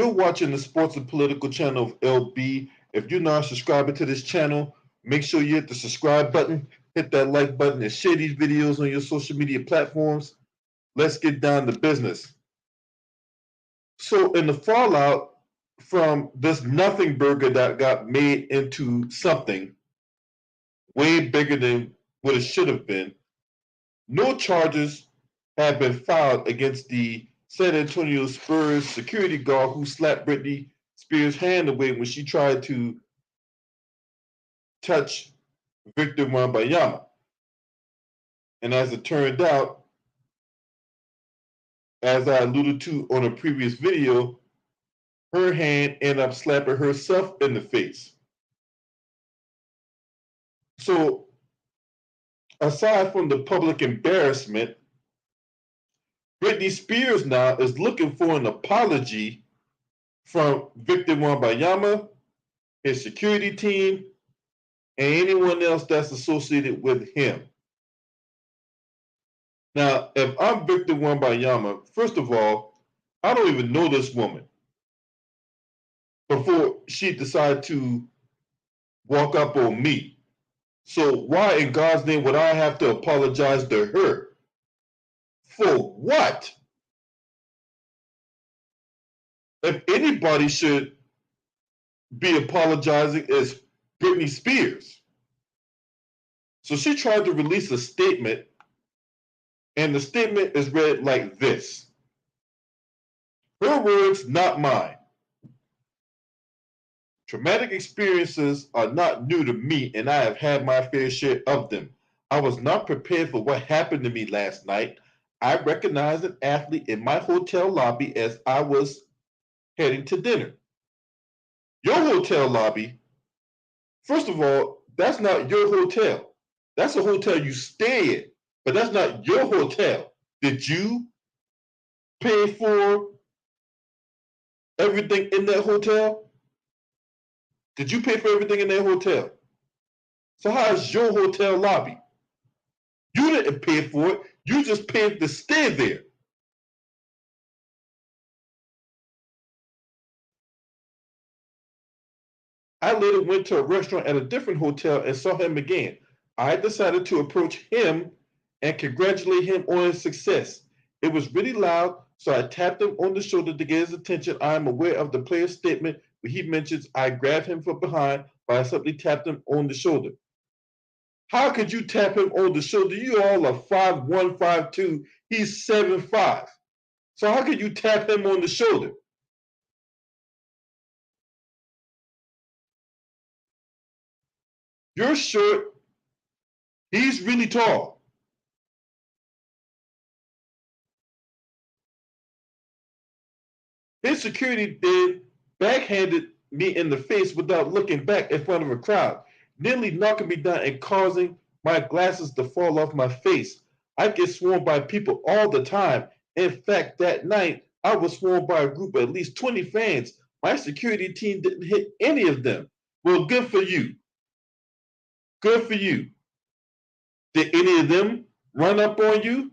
You're watching the Sports and Political channel of LB. If you're not subscribing to this channel, make sure you hit the subscribe button, hit that like button, and share these videos on your social media platforms. Let's get down to business. So, in the fallout from this nothing burger that got made into something way bigger than what it should have been, no charges have been filed against the San Antonio Spurs security guard who slapped Britney Spears' hand away when she tried to touch Victor Wembanyama. And as it turned out, as I alluded to on a previous video, her hand ended up slapping herself in the face. So, aside from the public embarrassment, Britney Spears now is looking for an apology from Victor Wembanyama, his security team, and anyone else that's associated with him. Now, if I'm Victor Wembanyama, first of all, I don't even know this woman before she decided to walk up on me. So why in God's name would I have to apologize to her? For what? If anybody should be apologizing, it's Britney Spears. So she tried to release a statement, and the statement is read like this. Her words, not mine. Traumatic experiences are not new to me, and I have had my fair share of them. I was not prepared for what happened to me last night. I recognized an athlete in my hotel lobby as I was heading to dinner. Your hotel lobby, first of all, that's not your hotel. That's a hotel you stay in, but that's not your hotel. Did you pay for everything in that hotel? Did you pay for everything in that hotel? So how is your hotel lobby? You didn't pay for it. You just paid to stay there. I later went to a restaurant at a different hotel and saw him again. I decided to approach him and congratulate him on his success. It was really loud, so I tapped him on the shoulder to get his attention. I am aware of the player's statement where he mentions I grabbed him from behind, but I simply tapped him on the shoulder. How could you tap him on the shoulder? You all are 5'1", 5'2". He's 7'5". So how could you tap him on the shoulder? You're short. He's really tall. His security then backhanded me in the face without looking back in front of a crowd, nearly knocking me down and causing my glasses to fall off my face. I get swarmed by people all the time. In fact, that night, I was swarmed by a group of at least 20 fans. My security team didn't hit any of them. Well, good for you. Good for you. Did any of them run up on you?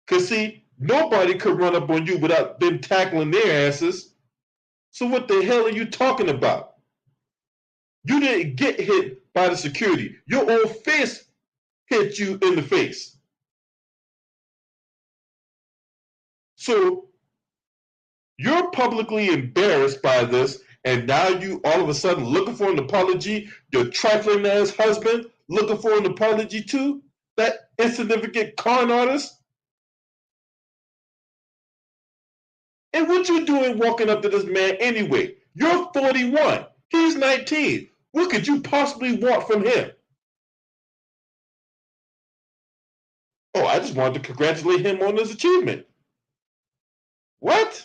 Because, see, nobody could run up on you without them tackling their asses. So what the hell are you talking about? You didn't get hit by the security. Your own fist hit you in the face. So you're publicly embarrassed by this, and now you all of a sudden looking for an apology. Your trifling ass husband looking for an apology too? That insignificant con artist? And what you doing walking up to this man anyway? You're 41. He's 19. What could you possibly want from him? Oh, I just wanted to congratulate him on his achievement. What?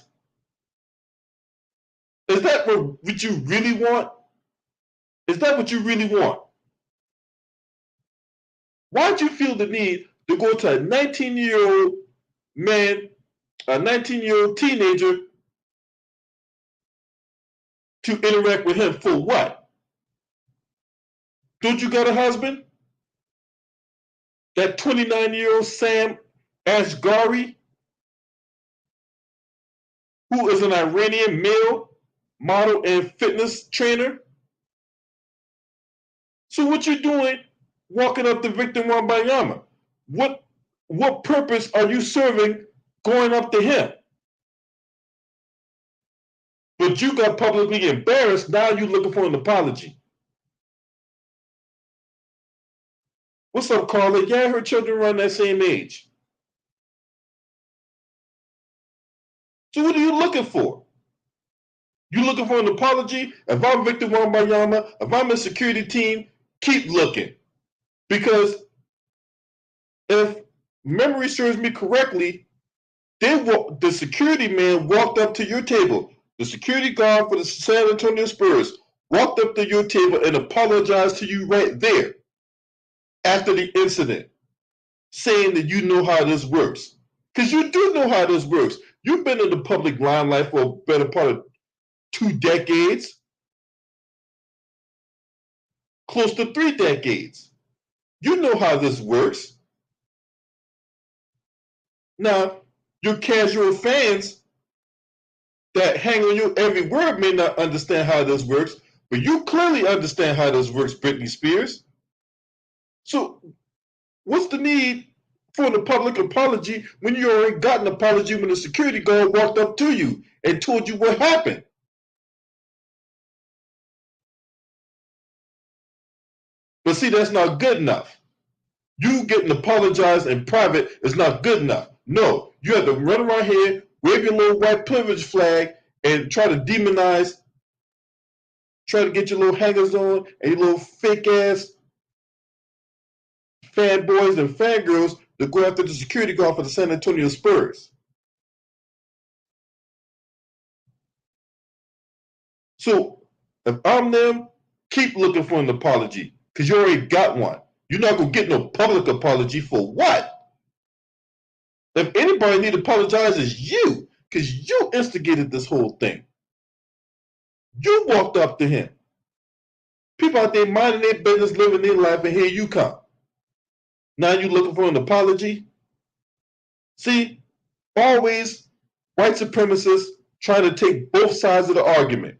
Is that what you really want? Is that what you really want? Why'd you feel the need to go to a 19-year-old man, a 19-year-old teenager, to interact with him for what? Don't you got a husband? That 29-year-old Sam Asghari? who is an Iranian male model and fitness trainer. So what you doing walking up to Victor Wembanyama? What purpose are you serving going up to him? But you got publicly embarrassed. Now you're looking for an apology. What's up, Carla? Yeah, her children around that same age. So what are you looking for? You looking for an apology? If I'm Victor Wembanyama, if I'm a security team, keep looking. Because if memory serves me correctly, the security man walked up to your table. The security guard for the San Antonio Spurs walked up to your table and apologized to you right there after the incident, saying that you know how this works. Because you do know how this works. You've been in the public limelight for a better part of 2 decades, close to 3 decades. You know how this works. Now, your casual fans that hang on your every word may not understand how this works, but you clearly understand how this works, Britney Spears. So, what's the need for the public apology when you already got an apology when the security guard walked up to you and told you what happened? But see, that's not good enough. You getting apologized in private is not good enough. No, you have to run around here, wave your little white privilege flag, and try to demonize, try to get your little hangers on and your little fake ass fanboys and fangirls to go after the security guard for the San Antonio Spurs. So if I'm them, keep looking for an apology because you already got one. You're not gonna get no public apology for what? If anybody need to apologize, it's you because you instigated this whole thing. You walked up to him. People out there minding their business, living their life, and here you come. Now you looking for an apology? See, always white supremacists trying to take both sides of the argument.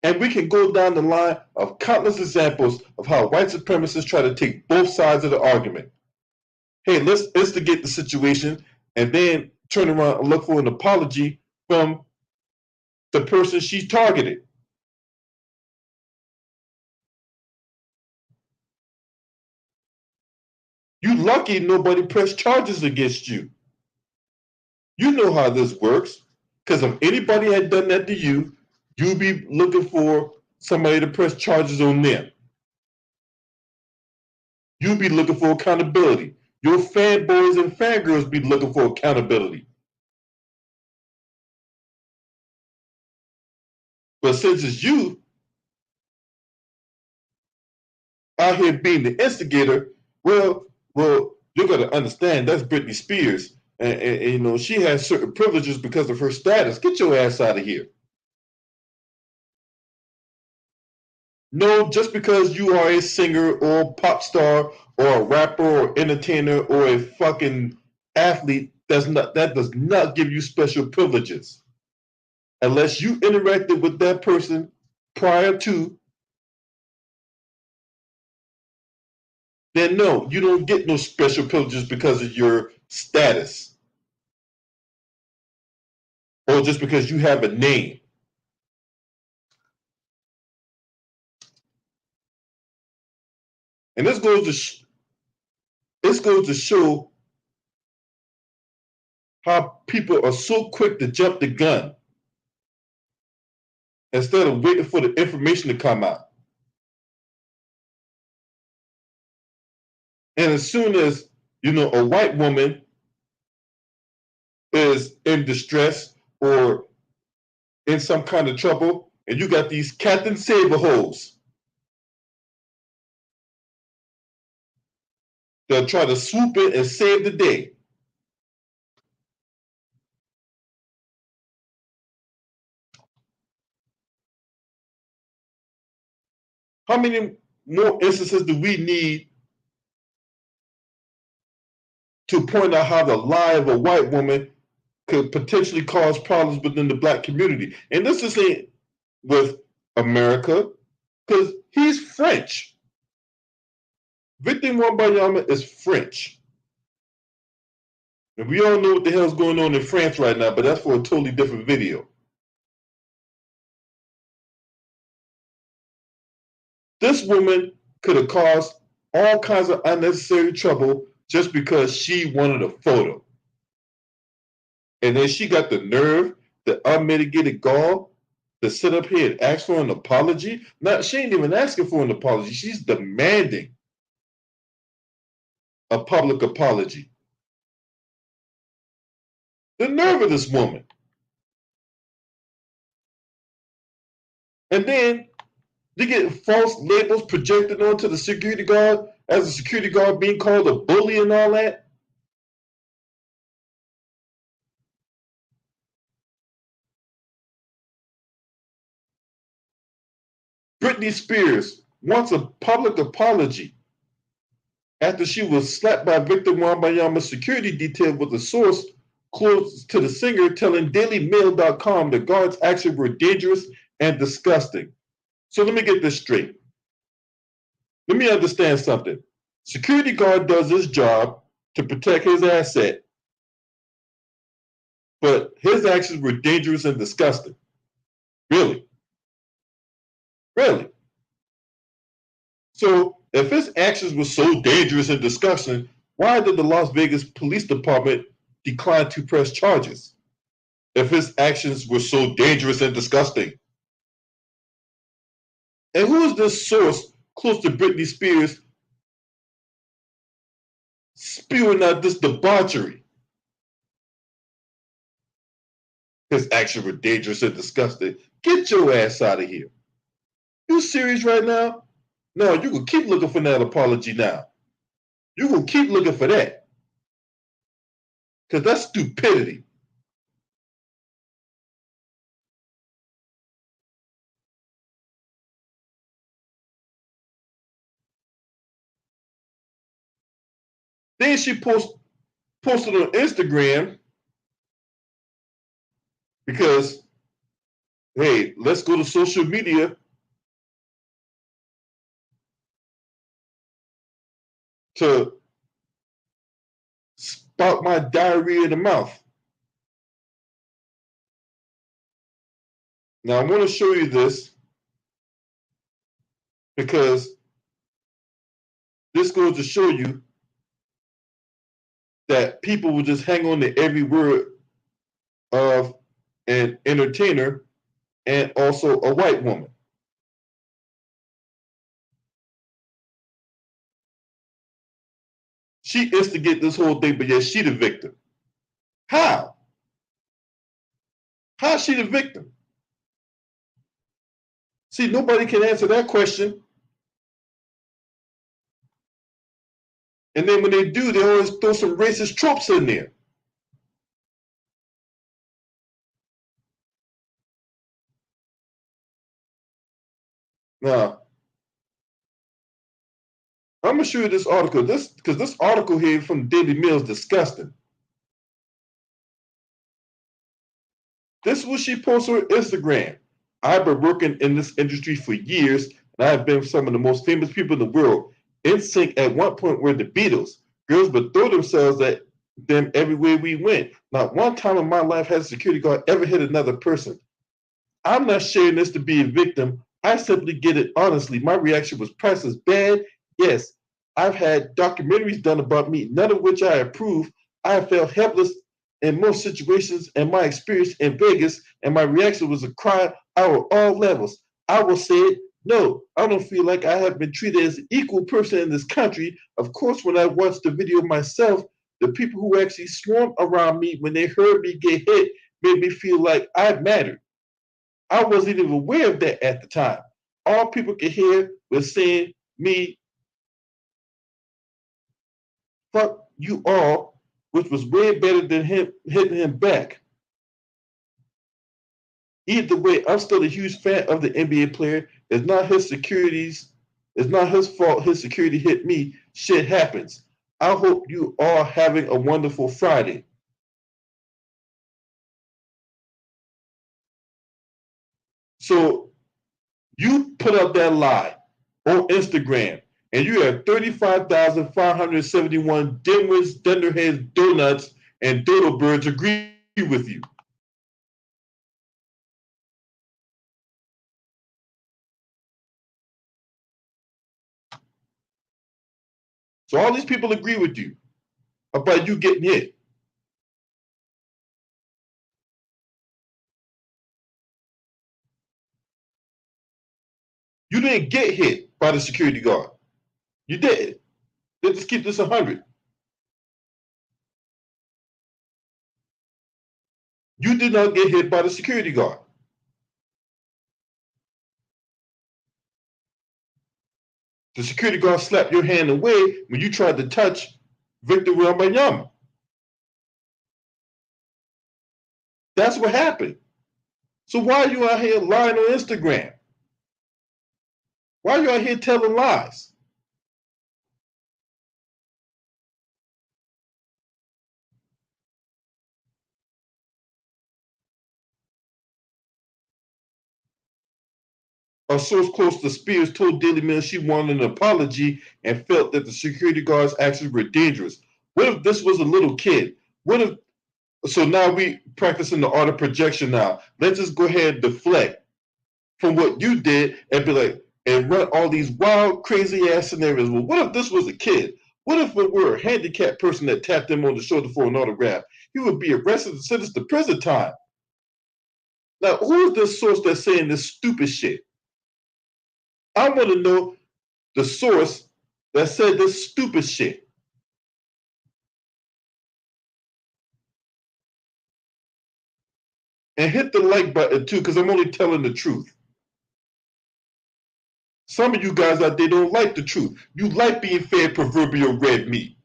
And we can go down the line of countless examples of how white supremacists try to take both sides of the argument. Hey, let's instigate the situation and then turn around and look for an apology from the person she targeted. You lucky nobody pressed charges against you. You know how this works. Because if anybody had done that to you, you'd be looking for somebody to press charges on them. You'd be looking for accountability. Your fanboys and fangirls be looking for accountability. But since it's you out here being the instigator, well, you got to understand that's Britney Spears, and you know she has certain privileges because of her status. Get your ass out of here. No, just because you are a singer or a pop star or a rapper or entertainer or a fucking athlete, that does not give you special privileges. Unless you interacted with that person prior to, then no, you don't get no special privileges because of your status or just because you have a name. And this goes to show how people are so quick to jump the gun instead of waiting for the information to come out. And as soon as a white woman is in distress or in some kind of trouble, and you got these Captain Saberholes that try to swoop in and save the day. How many more instances do we need to point out how the lie of a white woman could potentially cause problems within the black community. And this isn't with America, because he's French. Victor Wembanyama is French. And we all know what the hell's going on in France right now, but that's for a totally different video. This woman could have caused all kinds of unnecessary trouble just because she wanted a photo. And then she got the nerve, the unmitigated gall to sit up here and ask for an apology. Now, she ain't even asking for an apology. She's demanding a public apology. The nerve of this woman. And then they get false labels projected onto the security guard as a security guard being called a bully and all that. Britney Spears wants a public apology after she was slapped by Victor Wembanyama's security detail, with a source close to the singer telling DailyMail.com the guard's actions were dangerous and disgusting. So let me get this straight. Let me understand something. Security guard does his job to protect his asset, but his actions were dangerous and disgusting. Really? Really? So if his actions were so dangerous and disgusting, why did the Las Vegas Police Department decline to press charges? If his actions were so dangerous and disgusting. And who is this source close to Britney Spears spewing out this debauchery? His actions were dangerous and disgusting. Get your ass out of here. You serious right now? No, you can keep looking for that apology now. You can keep looking for that. Because that's stupidity. Then she posted on Instagram because, hey, let's go to social media to spout my diarrhea in the mouth. Now, I want to show you this because this goes to show you that people will just hang on to every word of an entertainer and also a white woman. She instigated this whole thing, but yet she the victim. How? How is she the victim? See, nobody can answer that question. And then when they do, they always throw some racist tropes in there. Now, I'm gonna show you this article. Because this article here from Daily Mail is disgusting. This is what she posted on Instagram. I've been working in this industry for years, and I've been with some of the most famous people in the world. NSYNC at one point were the Beatles. Girls would throw themselves at them everywhere we went. Not one time in my life has a security guard ever hit another person. I'm not sharing this to be a victim. I simply get it honestly. My reaction was priceless. Bad, yes. I've had documentaries done about me, none of which I approve. I have felt helpless in most situations, and my experience in Vegas and my reaction was a cry out of all levels. I will say it. No, I don't feel like I have been treated as an equal person in this country. Of course, when I watched the video myself, the people who actually swarmed around me when they heard me get hit made me feel like I mattered. I wasn't even aware of that at the time. All people could hear was saying me, fuck you all, which was way better than him hitting him back. Either way, I'm still a huge fan of the NBA player. It's not his securities. It's not his fault his security hit me. Shit happens. I hope you are having a wonderful Friday. So you put up that lie on Instagram, and you have 35,571 dimwits, dunderheads, donuts, and dodo birds agree with you. So all these people agree with you about you getting hit. You didn't get hit by the security guard. You didn't. Let's just keep this 100. You did not get hit by the security guard. The security guard slapped your hand away when you tried to touch Victor Wembanyama. That's what happened. So why are you out here lying on Instagram? Why are you out here telling lies? A source close to Spears told Daily Mail she wanted an apology and felt that the security guard's actions were dangerous. What if this was a little kid? What if so now we practicing the art of projection now. Let's just go ahead and deflect from what you did and be like, and run all these wild, crazy ass scenarios. Well, what if this was a kid? What if it were a handicapped person that tapped him on the shoulder for an autograph? He would be arrested and sentenced to prison time. Now, who is this source that's saying this stupid shit? I want to know the source that said this stupid shit. And hit the like button too, because I'm only telling the truth. Some of you guys out there don't like the truth. You like being fed proverbial red meat.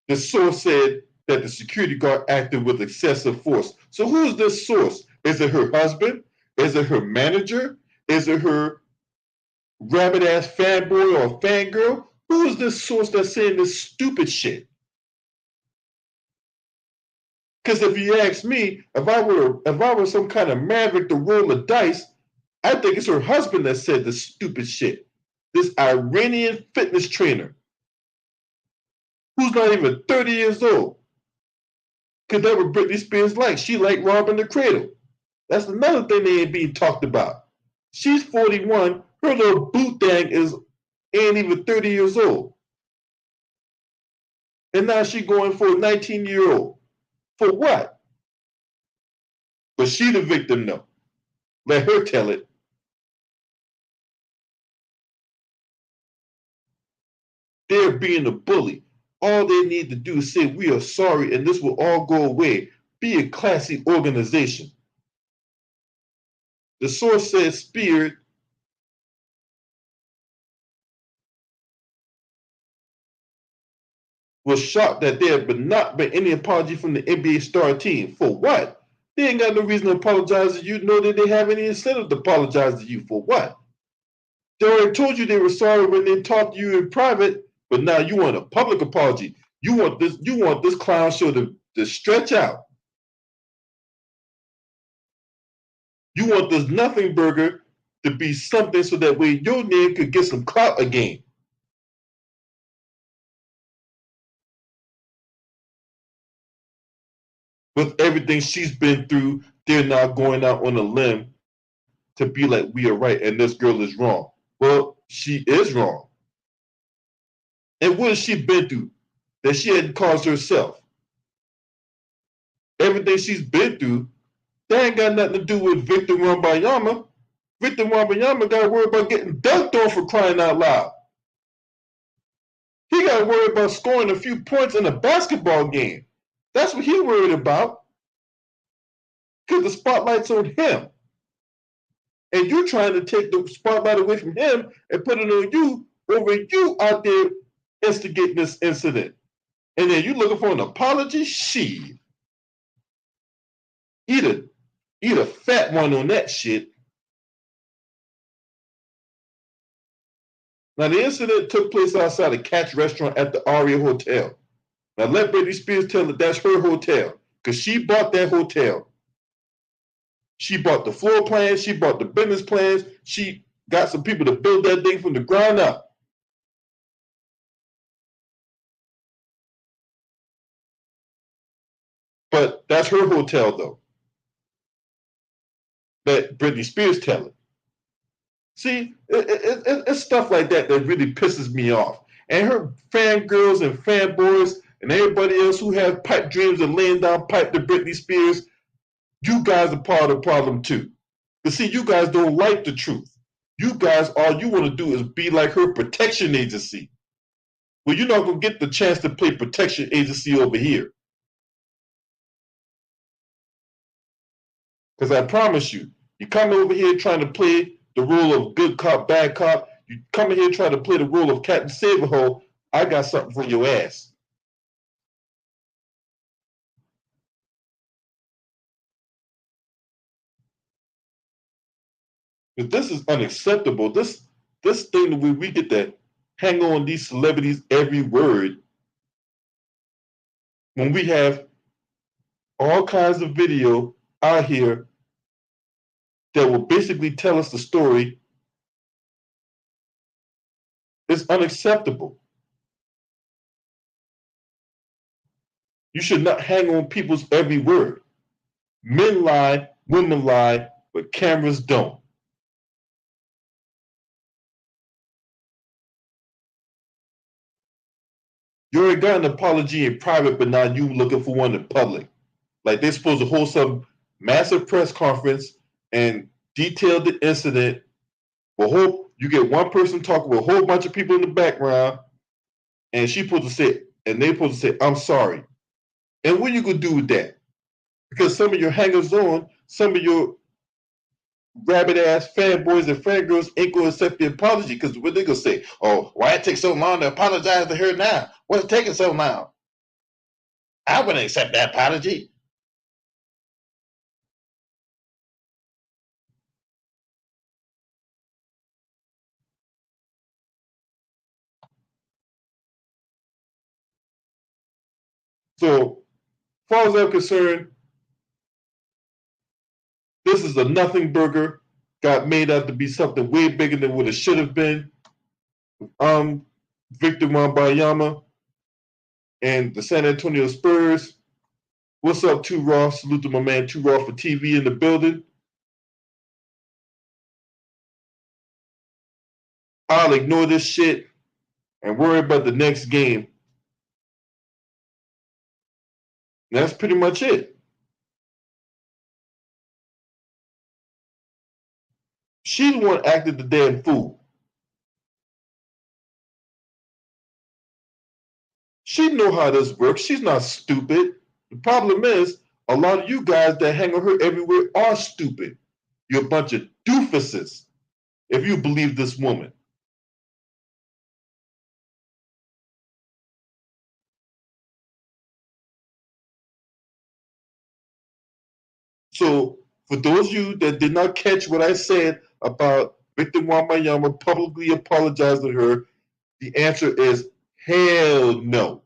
The source said that the security guard acted with excessive force. So who is this source? Is it her husband? Is it her manager? Is it her rabbit ass fanboy or fangirl? Who is this source that's saying this stupid shit? Because if you ask me, if I were some kind of maverick to roll the dice, I think it's her husband that said this stupid shit. This Iranian fitness trainer who's not even 30 years old. Because that what Britney Spears like. She like robbing the cradle. That's another thing they ain't being talked about. She's 41. Her little boot dang ain't even 30 years old. And now she going for a 19-year-old. For what? But she the victim though. Let her tell it. They're being a bully. All they need to do is say we are sorry and this will all go away. Be a classy organization. The source says Spears was shocked that there had not been any apology from the NBA star team. For what? They ain't got no reason to apologize to you, nor did they have any incentive to apologize to you. For what? They already told you they were sorry when they talked to you in private, but now you want a public apology. You want this clown show to stretch out. You want this nothing burger to be something so that way your name could get some clout again. With everything she's been through, they're now going out on a limb to be like, we are right and this girl is wrong. Well, she is wrong. And what has she been through that she hadn't caused herself? Everything she's been through, that ain't got nothing to do with Victor Wembanyama. Victor Wembanyama got to worry about getting dunked on for crying out loud. He got to worry about scoring a few points in a basketball game. That's what he worried about. Because the spotlight's on him. And you're trying to take the spotlight away from him and put it on you over you out there instigating this incident. And then you looking for an apology? Shit. Eat a fat one on that shit. Now the incident took place outside a Catch restaurant at the Aria Hotel. Now let Britney Spears tell it that's her hotel, because she bought that hotel. She bought the floor plans, she bought the business plans, she got some people to build that thing from the ground up. But that's her hotel, though. Let Britney Spears tell it. See, it's stuff like that that really pisses me off. And her fangirls and fanboys and everybody else who have pipe dreams of laying down pipe to Britney Spears, you guys are part of the problem too. But see, you guys don't like the truth. You guys, all you want to do is be like her protection agency. Well, you're not going to get the chance to play protection agency over here. Because I promise you, you come over here trying to play the role of good cop, bad cop. You come in here trying to play the role of Captain Saberhole. I got something for your ass. Because this is unacceptable. This thing that we get to hang on these celebrities every word when we have all kinds of video out here that will basically tell us the story. It's unacceptable. You should not hang on people's every word. Men lie, women lie, but cameras don't. You already got an apology in private, but now you looking for one in public. Like they're supposed to hold some massive press conference and detail the incident. Well, you get one person talking with a whole bunch of people in the background, and they're supposed to say, "I'm sorry." And what are you gonna do with that? Because some of your hangers on, some of your rabbit ass fanboys and fangirls ain't gonna accept the apology because what they gonna say? Oh, why it take so long to apologize to her now? What's taking so long? I wouldn't accept that apology. So, as far as I'm concerned, this is a nothing burger. Got made out to be something way bigger than what it should have been. Victor Wembanyama and the San Antonio Spurs. What's up, 2 Raw? Salute to my man 2 Raw for TV in the building. I'll ignore this shit and worry about the next game. And that's pretty much it. She's the one acted the damn fool. She know how this works. She's not stupid. The problem is, a lot of you guys that hang on her everywhere are stupid. You're a bunch of doofuses if you believe this woman. So, for those of you that did not catch what I said about Victor Wembanyama publicly apologizing to her, the answer is hell no.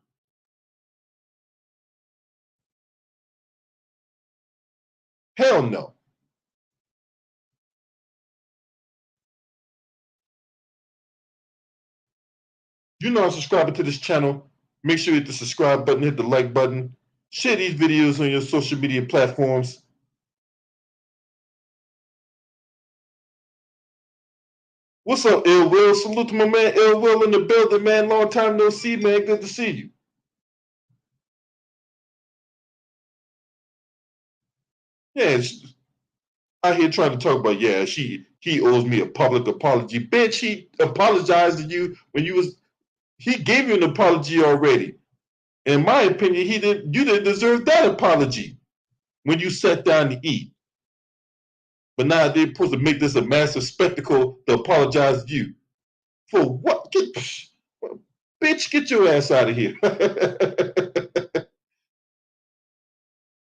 Hell no. If you're not subscribing to this channel, make sure you hit the subscribe button, hit the like button, share these videos on your social media platforms. What's up, Ill Will? Salute to my man Ill Will in the building, man. Long time no see, man. Good to see you. Yeah, out here trying to talk about, yeah, he owes me a public apology. Bitch, he apologized to you when he gave you an apology already. In my opinion, you didn't deserve that apology when you sat down to eat. But now they're supposed to make this a massive spectacle to apologize to you. For what? Bitch, get your ass out of here.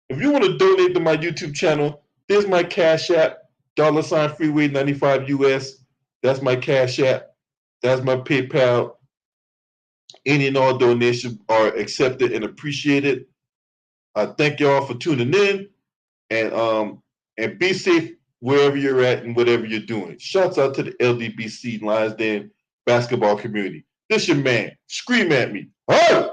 If you want to donate to my YouTube channel, there's my Cash App, $Freeway95 US. That's my Cash App. That's my PayPal. Any and all donations are accepted and appreciated. I thank y'all for tuning in, and be safe wherever you're at and whatever you're doing. Shouts out to the LDBC Lions Den basketball community. This your man. Scream at me. Hey!